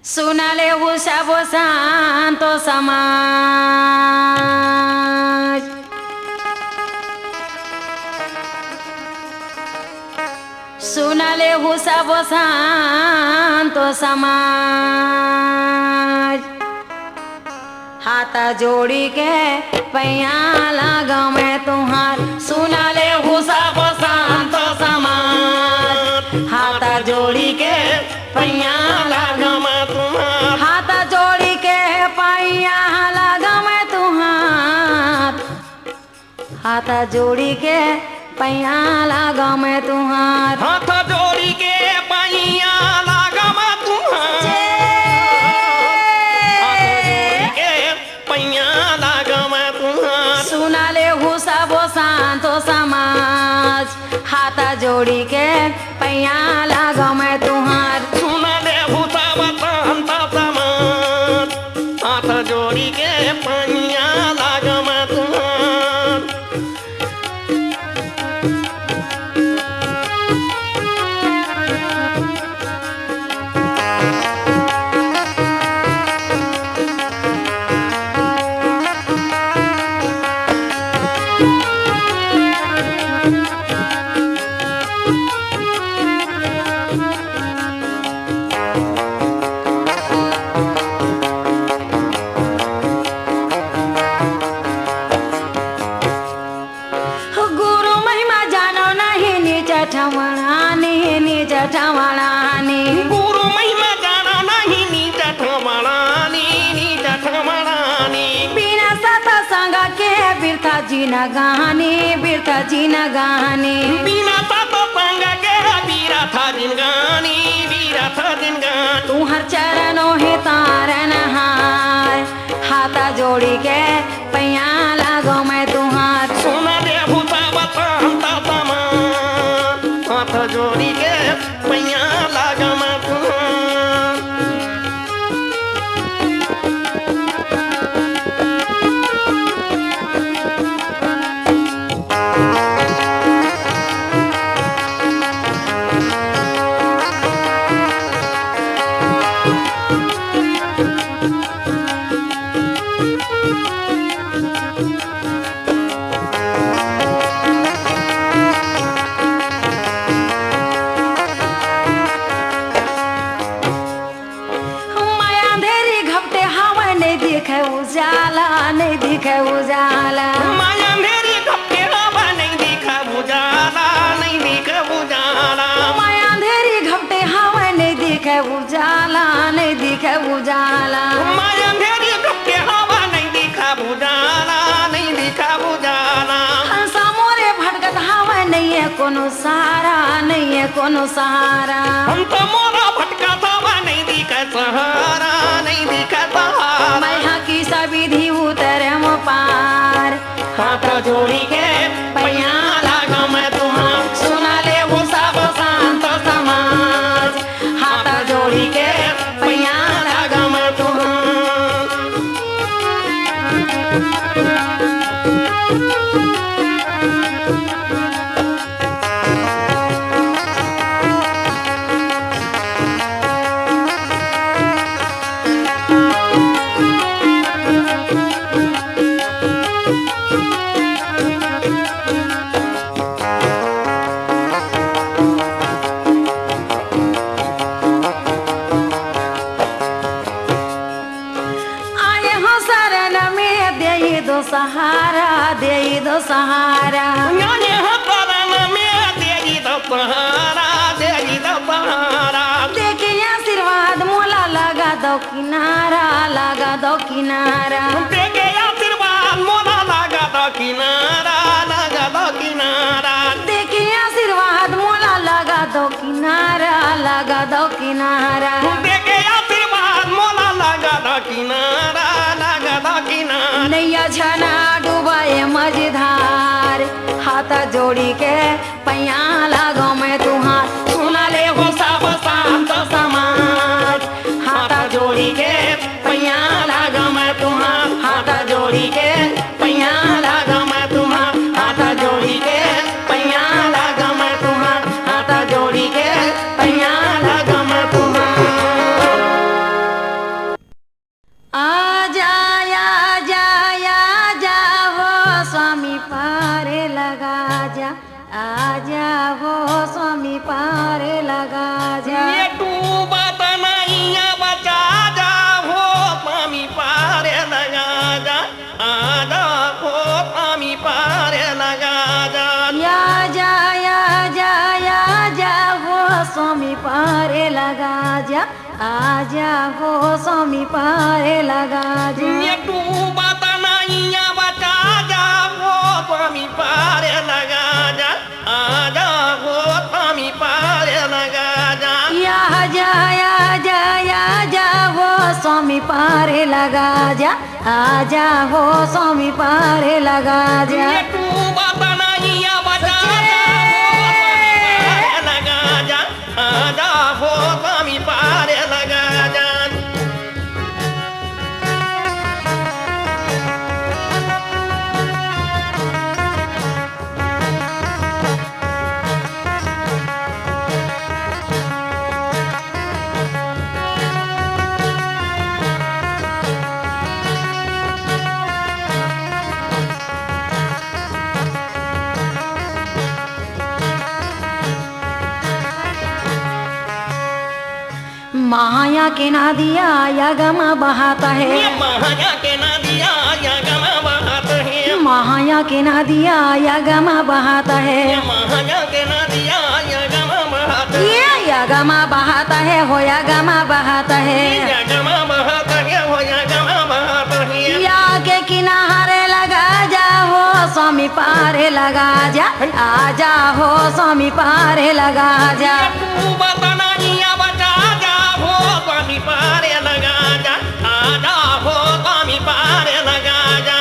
सुनाले सब शांतो समाज सुनाले सब शांतो समाज हाथ जोड़ी के पैया लगा मैं तुम्हार सुनाले सब शांतो समाज हाथ जोड़ी के पैया लगा मैं तुम्हार हाथ जोड़ी के पैया लगा मैं तुम्हार हाथ जोड़ी के पैया लगा मैं तुम्हार हाथ जोड़ी के पैया लगा मैं तुम्हार हाथ जोड़ी के पैया लगा मैं तुम्हार सुनाले सब शांतो समाज हाथ जोड़ी के पैया लगा मैं तुम्हार सुनाले सब शांतो समाज हाथ जोड़ी के पैया लगा मैं तुम्हार गुरु महिमा जानो नहीं नीच ठमणानी नीच ठमणानी गुरु महिमा जाना नहीं नीच ठमणानी नीच ठमणानी बिना सत्संग के बिरथा जी न गानी बिरथा जी न गानी बिना सत्संग के बीरा था जिनगानी बीरा था जिनगानी तू हर चरणों है तारन हार हाथ जोड़ी के पैया लगो मैं तुम्हार सुना दे भूता बसंत समान हाथ जोड़ी के पैया लगा मैं तुम्हार माया अंधेरी घपटे हवा नहीं दिखे उजाला नहीं दिखे उजाला माया मेरी धक्के हवा नहीं दिखा बुझाला नहीं दिखा बुझाला माया अंधेरी घपटे हवा नहीं दिखे उजाला नहीं दिखे उजाला माया मेरी धक्के हवा नहीं दिखा बुझाला नहीं दिखा बुझाला हंसा मोरे भटकत हवा नहीं है कोनो सहारा नहीं है कोनो सहारा हम तो मोरा भटका हवा नहीं दिखा सहारा नहीं दिखा सहारा मैं की सविधि उतरे मो पार हाथ जोड़ी के पैया लगा मैं तुम्हार सुना ले वो सब शांत समाज हाथ जोड़ी के पैया लगा मैं तुम्हार आए हो शरण में दे दो सहारा दे दो सहारा न्याने हतरन में देगी द सहारा देगी द सहारा देखिए आशीर्वाद मोला लगा दो किनारा लगा दो किनारा देगे आशीर्वाद मोला लगा द किनारा लगा द किनारा देखिए आशीर्वाद मोला लगा दो किनारा लगा दो किनारा देगे आशीर्वाद मोला लगा द किनारा लगा द किनारा नैया झना डूबाए मझधार हाथ जोड़ी के पैया लगो मैं तुम्हार सुना ले वो सब शांत समाज हाथ जोड़ी के पैया लगो मैं तुम्हार हाथ जोड़ी के पैया लगो मैं तुम्हार हाथ जोड़ी के पैया लगो मैं तुम्हार हाथ जोड़ी के पैया लगो मैं तुम्हार आजा हो स्वामी पारे लगा जा ये डूबता नहीं बचा जा हो स्वामी पार लगा जा आजा हो स्वामी पार लगा जा या हो स्वामी पारे लगा जा आजा हो स्वामी पारे लगा जा ये डूबता नहीं बचा जा हो स्वामी पार लगा जा आजा हो स्वामी पार लगा जा माया के नदिया यगमा बहाता है ये माया के नदिया यगमा बहात है माया के नदिया यगमा बहाता है ये माया के नदिया यगमा बहात है ये यगमा बहाता है हो यगमा बहाता है यगमा बहात है हो यगमा बहात है या के किनारे लगा जा हो स्वामी पारे लगा जा आजा हो स्वामी पारे लगा जा डूबता नहीं बचा जा हो स्वामी पार लगा जा आजा हो स्वामी पार लगा जा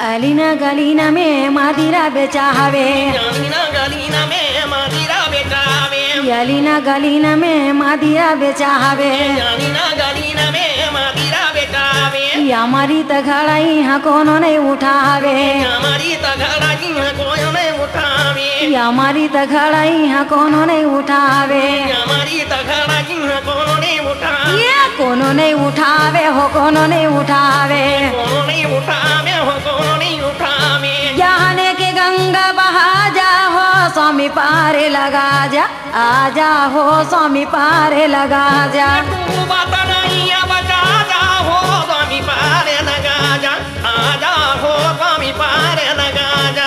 अलीना गलीना में मदिरा बेचा हवे गलीना गलीना में मदिरा बेचावे अलीना गलीना में मदिरा बेचा हवे गलीना गलीना में मदिरा बेचावे हमारी त घड़ा यहाँ कोनो नहीं उठावे हमारी तगड़ा कोई नहीं उठावे हमारी त घड़ा यहाँ कोनो नहीं उठावे हमारी तगड़ा कोनो नहीं उठावे ये कोनो नहीं उठावे हो कोनो नहीं उठावे कोनो नहीं उठावे हो कोनो नहीं उठावे जाने के गंगा बहा जा हो स्वामी पारे लगा जा आजा हो स्वामी पारे लगा जा डूबता नहीं बचा जा हो स्वामी पार लगा जा आजा हो स्वामी पार लगा जा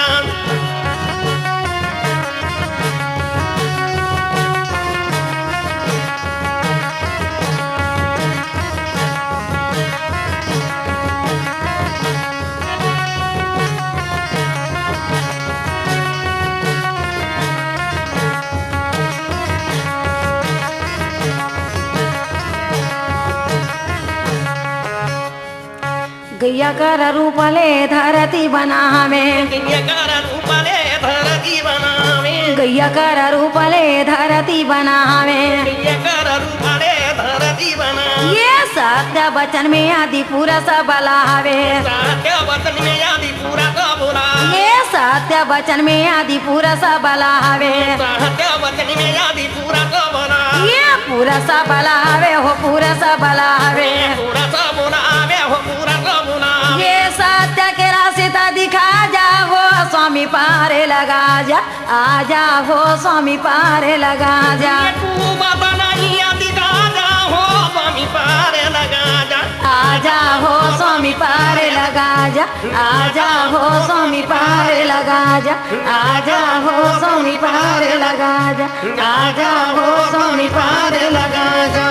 गैया कर रूपले धरती बना में ये कर रूपले धरती बनावे गैया कर रूपले धरती बना में ये कर रूपले धरती बनावे ये सत्य वचन में आदि पूरा सब बलावे सत्य वचन में आदि पूरा का बुला ये सत्य वचन में आदि पूरा सब बलावे सत्य वचन में आदि पूरा का बुला ये पूरा सब बलावे हो पूरा सब बलावे पूरा का बुलावे हो पूरा का बुलावे ये सत्य के रास्ता दिखा जा हो स्वामी पारे लगा जा आजा हो स्वामी पारे लगा जा डूबता नहीं दिखा जा हो स्वामी पार लगा जा आजा हो स्वामी पारे लगा जा आजा हो स्वामी पारे लगा जा आजा हो स्वामी पारे लगा जा आजा हो स्वामी पारे लगा जा